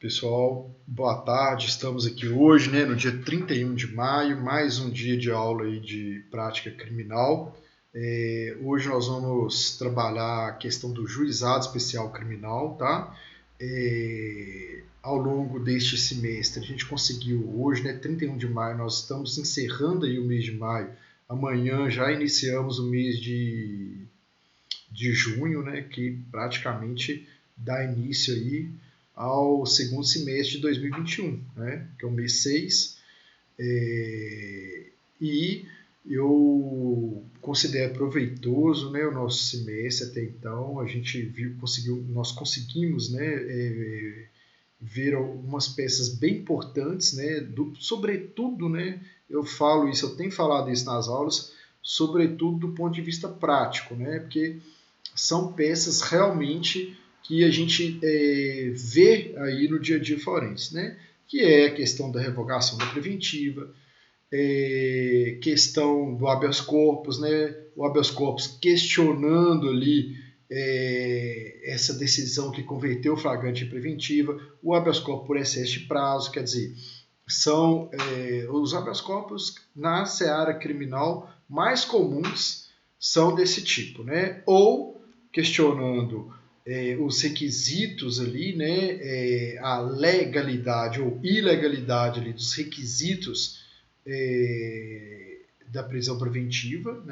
Pessoal, boa tarde. Estamos aqui hoje, no dia 31 de maio, mais um dia de aula aí de prática criminal. Hoje nós vamos trabalhar a questão do juizado especial criminal, tá? Ao longo deste semestre, a gente conseguiu hoje, 31 de maio, nós estamos encerrando aí o mês de maio. Amanhã já iniciamos o mês de junho, que praticamente dá início aí ao segundo semestre de 2021, que é o mês 6, e eu considero proveitoso o nosso semestre até então. A gente nós conseguimos ver algumas peças bem importantes, sobretudo, eu falo isso, eu tenho falado isso nas aulas, sobretudo do ponto de vista prático, porque são peças realmente que a gente vê aí no dia a dia forense, que é a questão da revogação da preventiva, questão do habeas corpus, o habeas corpus questionando ali essa decisão que converteu o flagrante em preventiva, o habeas corpus por excesso de prazo, quer dizer, são os habeas corpus na seara criminal mais comuns são desse tipo, ou questionando os requisitos ali, a legalidade ou ilegalidade ali dos requisitos da prisão preventiva,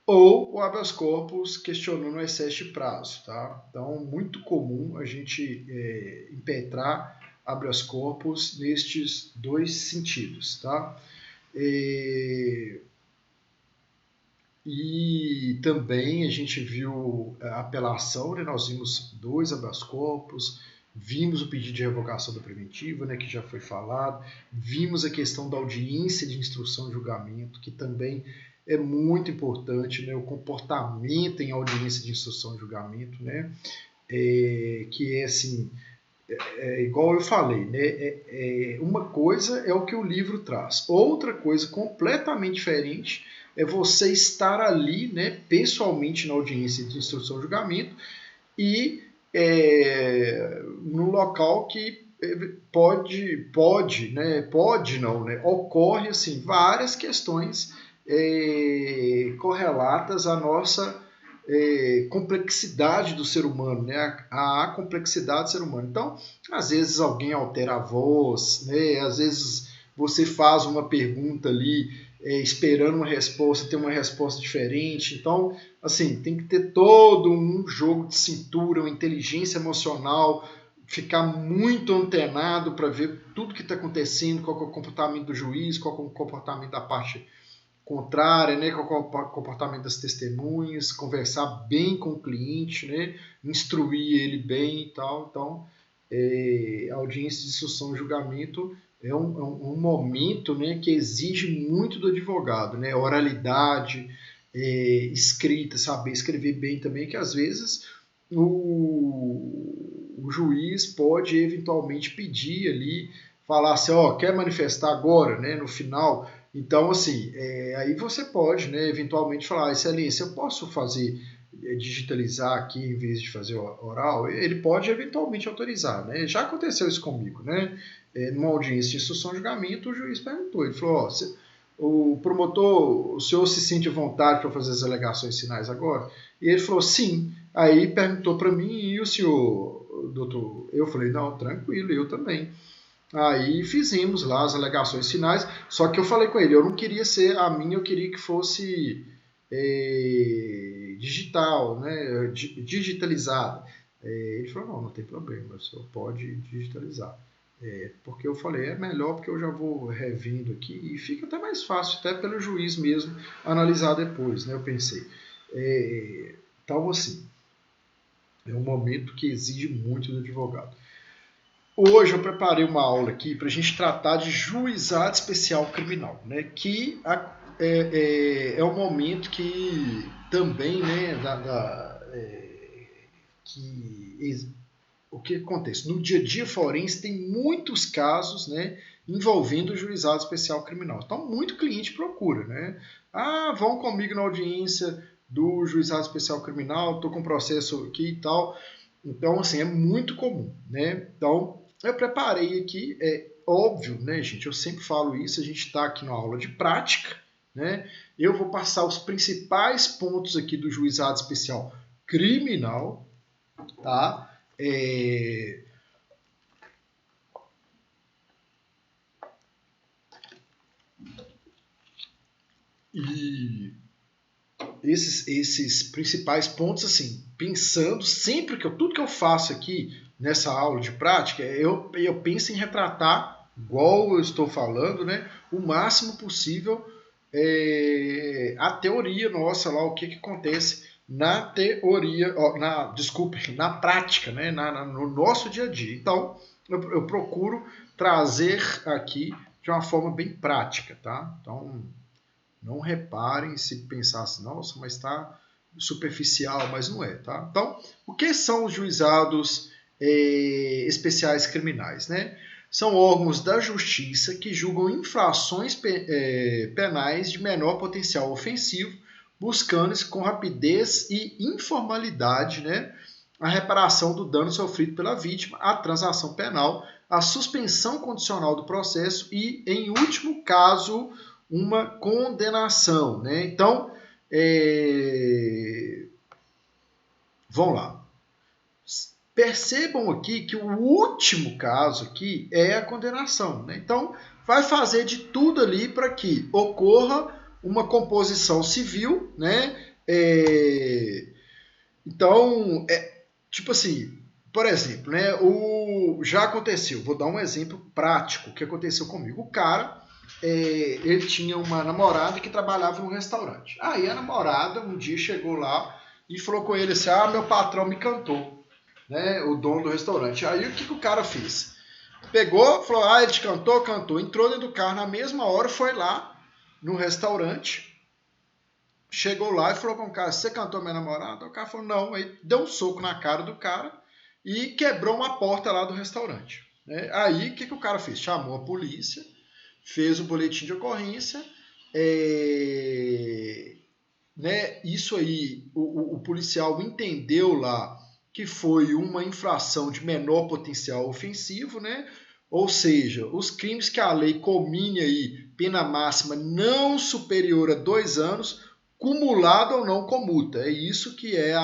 ou o habeas corpus questionando o excesso de prazo, tá? Então, muito comum a gente impetrar habeas corpus nestes dois sentidos, tá? E também a gente viu a apelação, nós vimos 2 habeas corpus, vimos o pedido de revogação da preventiva, que já foi falado, vimos a questão da audiência de instrução e julgamento, que também é muito importante, o comportamento em audiência de instrução e julgamento, que é assim, igual eu falei, uma coisa é o que o livro traz, outra coisa completamente diferente é você estar ali, pessoalmente na audiência de instrução e julgamento e no local que pode não, ocorre assim várias questões correlatas à nossa complexidade do ser humano, a complexidade do ser humano. Então, às vezes alguém altera a voz, às vezes você faz uma pergunta ali esperando uma resposta, tem uma resposta diferente. Então, assim, tem que ter todo um jogo de cintura, uma inteligência emocional, ficar muito antenado para ver tudo que está acontecendo, qual é o comportamento do juiz, qual é o comportamento da parte contrária, qual é o comportamento das testemunhas, conversar bem com o cliente, instruir ele bem e tal. Então, a audiência de instrução e julgamento é um momento que exige muito do advogado, oralidade, escrita, saber escrever bem também, que às vezes o juiz pode eventualmente pedir ali, falar assim, quer manifestar agora, no final. Então, assim, aí você pode, eventualmente falar, excelência, eu posso fazer, digitalizar aqui em vez de fazer oral? Ele pode eventualmente autorizar, Já aconteceu isso comigo, numa audiência de instrução e julgamento, o juiz perguntou, ele falou, o promotor, o senhor se sente à vontade para fazer as alegações finais agora? E ele falou, sim. Aí perguntou para mim, e o senhor, doutor? Eu falei, não, tranquilo, eu também. Aí fizemos lá as alegações finais, só que eu falei com ele, eu não queria ser a minha, eu queria que fosse digital, digitalizada. Ele falou, não tem problema, o senhor pode digitalizar. Porque eu falei, é melhor porque eu já vou revendo aqui e fica até mais fácil, até pelo juiz mesmo, analisar depois, eu pensei. Então, assim, é um momento que exige muito do advogado. Hoje eu preparei uma aula aqui para a gente tratar de juizado especial criminal, que é um momento que também, o que acontece? No dia a dia forense tem muitos casos, envolvendo o juizado especial criminal. Então, muito cliente procura, vão comigo na audiência do juizado especial criminal, estou com um processo aqui e tal. Então, assim, é muito comum, Então, eu preparei aqui, é óbvio, né, gente? Eu sempre falo isso, a gente está aqui na aula de prática, né? Eu vou passar os principais pontos aqui do juizado especial criminal, tá? E esses principais pontos, assim, pensando sempre que tudo que eu faço aqui nessa aula de prática, eu penso em retratar, igual eu estou falando, né, o máximo possível a teoria nossa lá, o que acontece na teoria, na prática, né, no nosso dia a dia. Então, eu procuro trazer aqui de uma forma bem prática, tá? Então, não reparem se pensar assim, nossa, mas está superficial, mas não é, tá? Então, o que são os juizados especiais criminais, né? São órgãos da justiça que julgam infrações penais de menor potencial ofensivo, buscando com rapidez e informalidade, né, a reparação do dano sofrido pela vítima, a transação penal, a suspensão condicional do processo e, em último caso, uma condenação, né? Então, vamos lá. Percebam aqui que o último caso aqui é a condenação, né? Então, vai fazer de tudo ali para que ocorra uma composição civil, né? Então, tipo assim, por exemplo, né? Já aconteceu, vou dar um exemplo prático que aconteceu comigo. O cara, ele tinha uma namorada que trabalhava num restaurante. Aí a namorada um dia chegou lá e falou com ele assim, meu patrão me cantou, né, o dono do restaurante. Aí o que o cara fez? Pegou, falou, ele te cantou, cantou. Entrou dentro do carro na mesma hora, foi lá no restaurante, chegou lá e falou com o cara, você cantou minha namorada? O cara falou, não. Aí deu um soco na cara do cara e quebrou uma porta lá do restaurante. Né? Aí o que o cara fez? Chamou a polícia, fez o boletim de ocorrência, né, isso aí, o policial entendeu lá que foi uma infração de menor potencial ofensivo, né? Ou seja, os crimes que a lei comine aí, pena máxima não superior a 2 anos, cumulado ou não com multa. É isso que é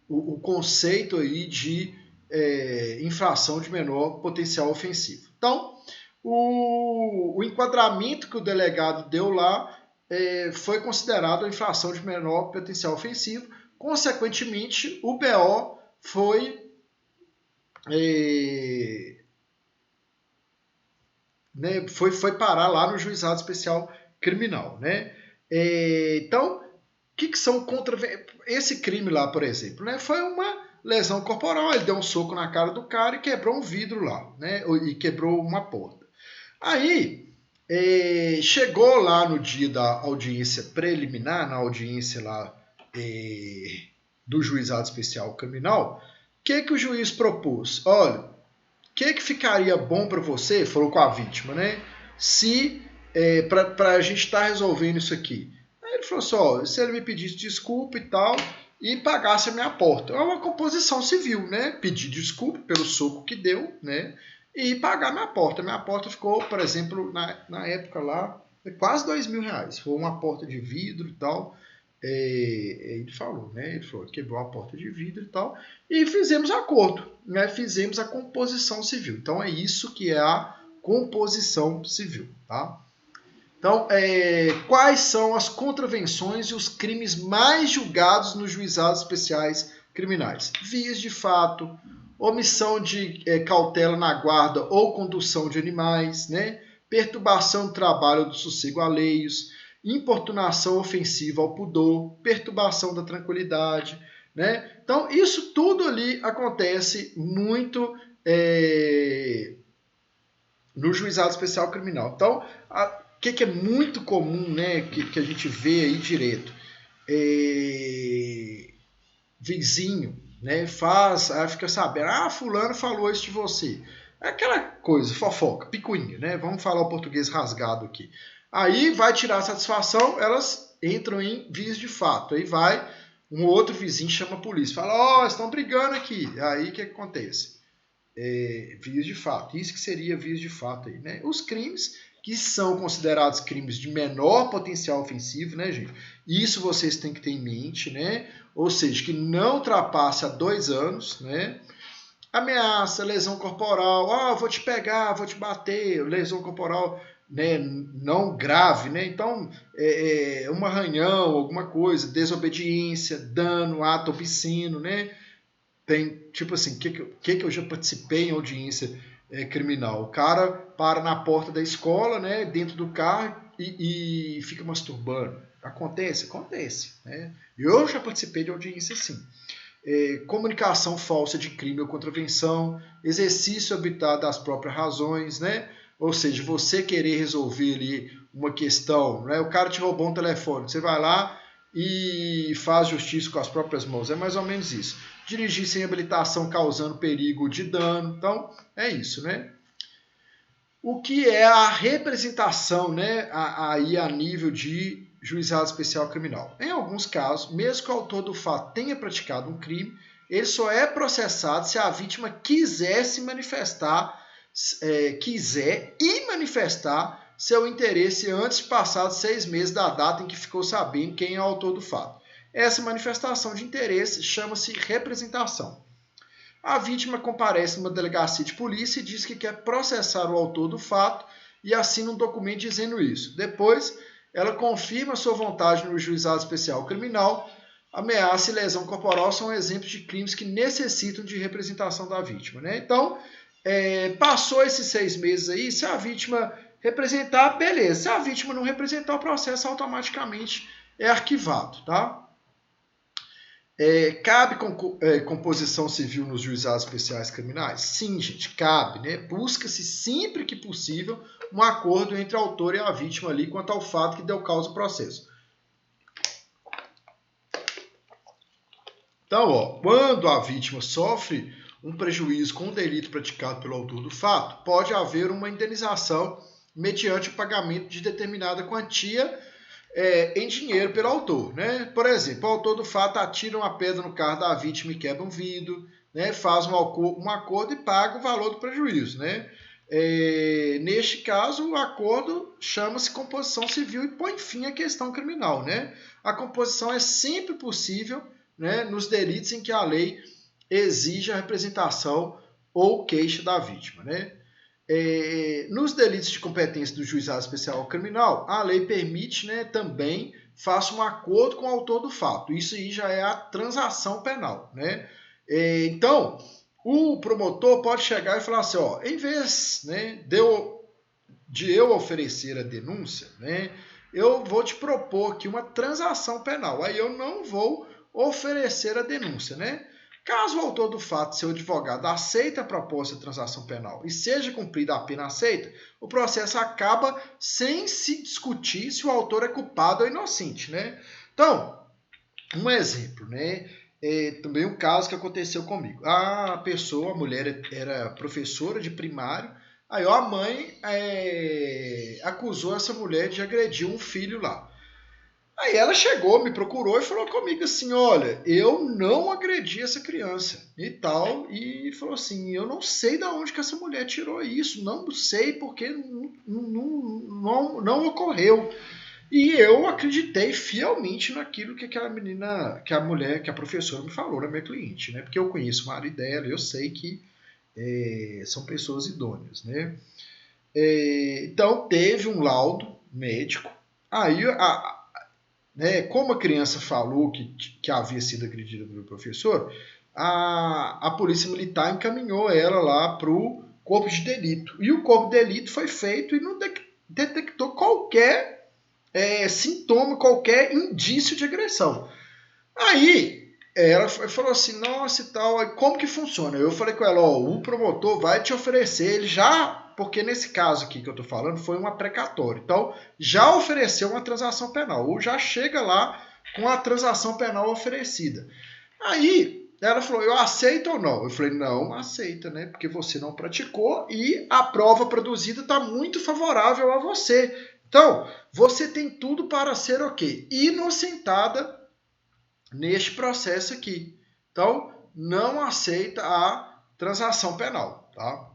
o conceito aí de infração de menor potencial ofensivo. Então, o enquadramento que o delegado deu lá foi considerado a infração de menor potencial ofensivo. Consequentemente, o BO foi foi parar lá no juizado especial criminal, né? Então, o que são esse crime lá, por exemplo, né? Foi uma lesão corporal, ele deu um soco na cara do cara e quebrou um vidro lá, né? E quebrou uma porta. Aí, chegou lá no dia da audiência preliminar, na audiência lá do juizado especial criminal, o que o juiz propôs? Olha, o que ficaria bom para você, falou com a vítima, né? Se, para a gente estar resolvendo isso aqui. Aí ele falou assim, se ele me pedisse desculpa e tal, e pagasse a minha porta. É uma composição civil, né? Pedir desculpa pelo soco que deu, né? E pagar minha porta. Minha porta ficou, por exemplo, na época lá, quase R$2.000. Foi uma porta de vidro e tal. Ele falou, né? Ele falou, quebrou a porta de vidro e tal. E fizemos acordo, né? Fizemos a composição civil. Então é isso que é a composição civil, tá? Então, quais são as contravenções e os crimes mais julgados nos juizados especiais criminais? Vias de fato, omissão de cautela na guarda ou condução de animais, né? Perturbação do trabalho ou do sossego alheios, importunação ofensiva ao pudor, perturbação da tranquilidade, né? Então, isso tudo ali acontece muito no juizado especial criminal. Então, o que é muito comum, né, que a gente vê aí direto? Vizinho, né, fica sabendo, fulano falou isso de você. É aquela coisa, fofoca, picuinha, né? Vamos falar o português rasgado aqui. Aí vai tirar a satisfação, elas entram em vias de fato. Aí vai um outro vizinho chama a polícia, fala, estão brigando aqui. Aí o que acontece? Vias de fato. Isso que seria vias de fato aí, né? Os crimes que são considerados crimes de menor potencial ofensivo, né, gente? Isso vocês têm que ter em mente, né? Ou seja, que não ultrapasse a 2 anos, né? Ameaça, lesão corporal, vou te pegar, vou te bater, lesão corporal, né, não grave, né? Então, um arranhão, alguma coisa, desobediência, dano, ato obsceno, né? Tem, tipo assim, que eu já participei em audiência criminal? O cara para na porta da escola, né, dentro do carro e fica masturbando. Acontece, né? Eu já participei de audiência assim. Comunicação falsa de crime ou contravenção, exercício habitado das próprias razões, né? Ou seja, você querer resolver ali uma questão, né? O cara te roubou um telefone, você vai lá e faz justiça com as próprias mãos, é mais ou menos isso. Dirigir sem habilitação causando perigo de dano, então é isso, né? O que é a representação, né, aí a nível de juizado especial criminal? Em alguns casos, mesmo que o autor do fato tenha praticado um crime, ele só é processado se a vítima quiser se manifestar, quiser e manifestar seu interesse antes de passados 6 meses da data em que ficou sabendo quem é o autor do fato. Essa manifestação de interesse chama-se representação. A vítima comparece numa delegacia de polícia e diz que quer processar o autor do fato e assina um documento dizendo isso. Depois, ela confirma sua vontade no juizado especial criminal. Ameaça e lesão corporal são exemplos de crimes que necessitam de representação da vítima, né? Então, passou esses 6 meses aí, se a vítima representar, beleza. Se a vítima não representar, o processo automaticamente é arquivado, tá? Cabe composição civil nos juizados especiais criminais? Sim, gente, cabe, né? Busca-se sempre que possível um acordo entre o autor e a vítima ali quanto ao fato que deu causa ao processo. Então, quando a vítima sofre um prejuízo com o delito praticado pelo autor do fato, pode haver uma indenização mediante o pagamento de determinada quantia em dinheiro pelo autor, né? Por exemplo, o autor do fato atira uma pedra no carro da vítima e quebra um vidro, né? Faz um acordo e paga o valor do prejuízo, né? Neste caso, o acordo chama-se composição civil e põe fim à questão criminal, né? A composição é sempre possível, né, nos delitos em que a lei exige a representação ou queixa da vítima, né? Nos delitos de competência do juizado especial criminal, a lei permite, né, também faça um acordo com o autor do fato. Isso aí já é a transação penal, né? Então, o promotor pode chegar e falar assim, em vez, né, de eu oferecer a denúncia, né, eu vou te propor aqui uma transação penal. Aí eu não vou oferecer a denúncia, né? Caso o autor do fato, seu advogado, aceite a proposta de transação penal e seja cumprida a pena aceita, o processo acaba sem se discutir se o autor é culpado ou inocente, né? Então, um exemplo, né? Também um caso que aconteceu comigo. A mulher era professora de primário, aí a mãe acusou essa mulher de agredir um filho lá. Aí ela chegou, me procurou e falou comigo assim, olha, eu não agredi essa criança e tal, e falou assim, eu não sei de onde que essa mulher tirou isso, não sei porque não ocorreu. E eu acreditei fielmente naquilo que aquela menina, que a professora me falou, na minha cliente, né? Porque eu conheço o marido dela, eu sei que são pessoas idôneas, né? Então teve um laudo médico, aí né, como a criança falou que havia sido agredida pelo professor, a polícia militar encaminhou ela lá para o corpo de delito. E o corpo de delito foi feito e não detectou qualquer sintoma, qualquer indício de agressão. Aí ela falou assim, nossa e tal, como que funciona? Eu falei com ela, o promotor vai te oferecer, ele já... Porque nesse caso aqui que eu estou falando foi uma precatória. Então, já ofereceu uma transação penal, ou já chega lá com a transação penal oferecida. Aí, ela falou, eu aceito ou não? Eu falei, não aceita, né? Porque você não praticou e a prova produzida está muito favorável a você. Então, você tem tudo para ser o quê? Inocentada neste processo aqui. Então, não aceita a transação penal, tá?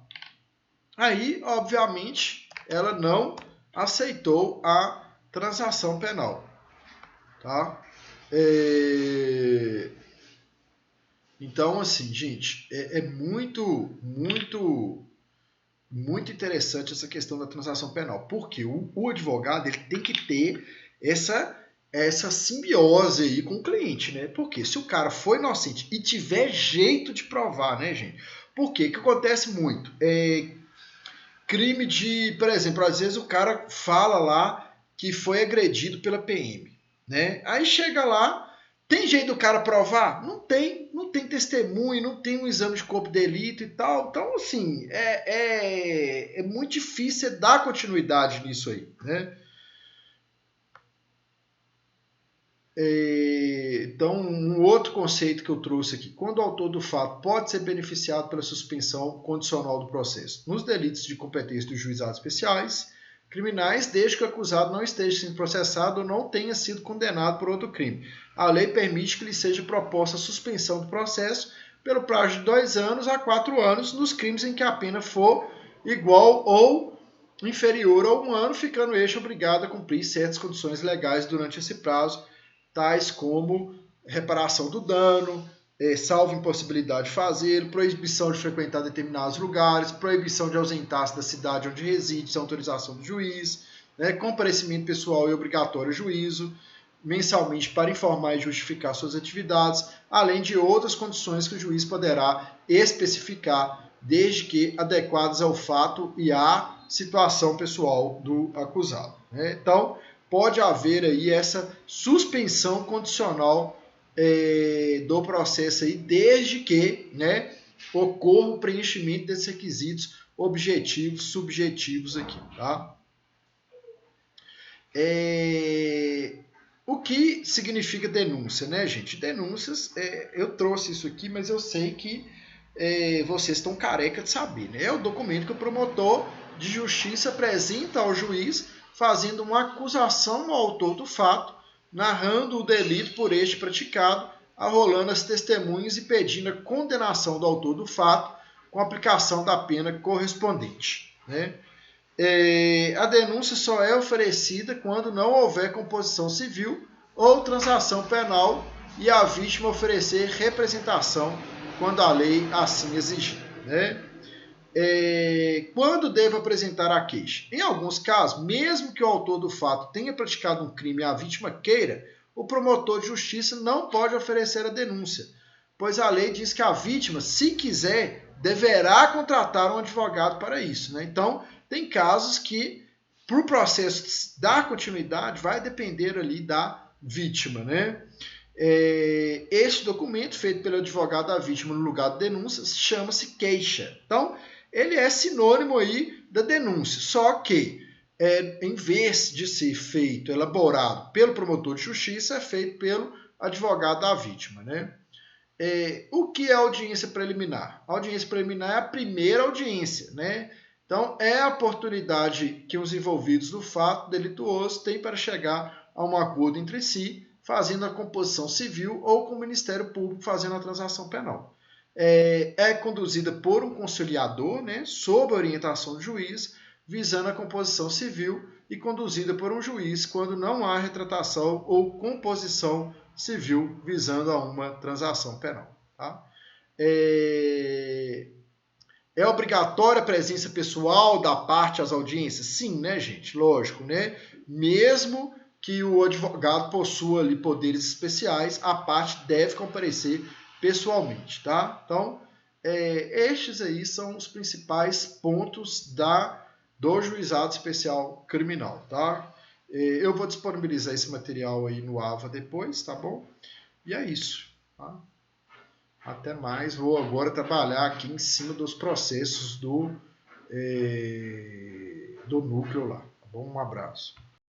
Aí, obviamente, ela não aceitou a transação penal, tá? Então, assim, gente, é muito interessante essa questão da transação penal, porque o advogado ele tem que ter essa simbiose aí com o cliente, né? Porque se o cara for inocente e tiver jeito de provar, né, gente? Porque que acontece muito? Crime de, por exemplo, às vezes o cara fala lá que foi agredido pela PM, né? Aí chega lá, tem jeito do cara provar? Não tem testemunho, não tem um exame de corpo de delito e tal. Então, assim, é muito difícil dar continuidade nisso aí, né? Então, um outro conceito que eu trouxe aqui. Quando o autor do fato pode ser beneficiado pela suspensão condicional do processo nos delitos de competência dos juizados especiais criminais, desde que o acusado não esteja sendo processado ou não tenha sido condenado por outro crime. A lei permite que lhe seja proposta a suspensão do processo pelo prazo de 2 anos a 4 anos nos crimes em que a pena for igual ou inferior a 1 ano, ficando este obrigado a cumprir certas condições legais durante esse prazo, tais como reparação do dano, salvo impossibilidade de fazer, proibição de frequentar determinados lugares, proibição de ausentar-se da cidade onde reside, sem autorização do juiz, né, comparecimento pessoal e obrigatório ao juízo, mensalmente para informar e justificar suas atividades, além de outras condições que o juiz poderá especificar, desde que adequadas ao fato e à situação pessoal do acusado, né? Então, pode haver aí essa suspensão condicional do processo aí, desde que, né, ocorra o preenchimento desses requisitos objetivos, subjetivos aqui, tá? O que significa denúncia, né, gente? Denúncias, eu trouxe isso aqui, mas eu sei que vocês estão careca de saber, né? É o documento que o promotor de justiça apresenta ao juiz, fazendo uma acusação ao autor do fato, narrando o delito por este praticado, arrolando as testemunhas e pedindo a condenação do autor do fato com aplicação da pena correspondente, né? A denúncia só é oferecida quando não houver composição civil ou transação penal e a vítima oferecer representação quando a lei assim exigir, né? Quando deve apresentar a queixa? Em alguns casos, mesmo que o autor do fato tenha praticado um crime e a vítima queira, o promotor de justiça não pode oferecer a denúncia, pois a lei diz que a vítima, se quiser, deverá contratar um advogado para isso, né? Então, tem casos que, para o processo dar continuidade, vai depender ali da vítima, né? Este documento, feito pelo advogado da vítima no lugar da denúncia, chama-se queixa. Então, ele é sinônimo aí da denúncia, só que em vez de ser feito, elaborado pelo promotor de justiça, é feito pelo advogado da vítima, né? O que é audiência preliminar? A audiência preliminar é a primeira audiência, né? Então, é a oportunidade que os envolvidos no fato delituoso têm para chegar a um acordo entre si, fazendo a composição civil ou com o Ministério Público fazendo a transação penal. É conduzida por um conciliador, né, sob a orientação do juiz, visando a composição civil e conduzida por um juiz quando não há retratação ou composição civil visando a uma transação penal. Tá? É obrigatória a presença pessoal da parte às audiências? Sim, né, gente? Lógico, né? Mesmo que o advogado possua ali poderes especiais, a parte deve comparecer pessoalmente, tá? Então, estes aí são os principais pontos do juizado especial criminal, tá? Eu vou disponibilizar esse material aí no AVA depois, tá bom? E é isso, tá? Até mais. Vou agora trabalhar aqui em cima dos processos do núcleo lá. Tá bom? Um abraço.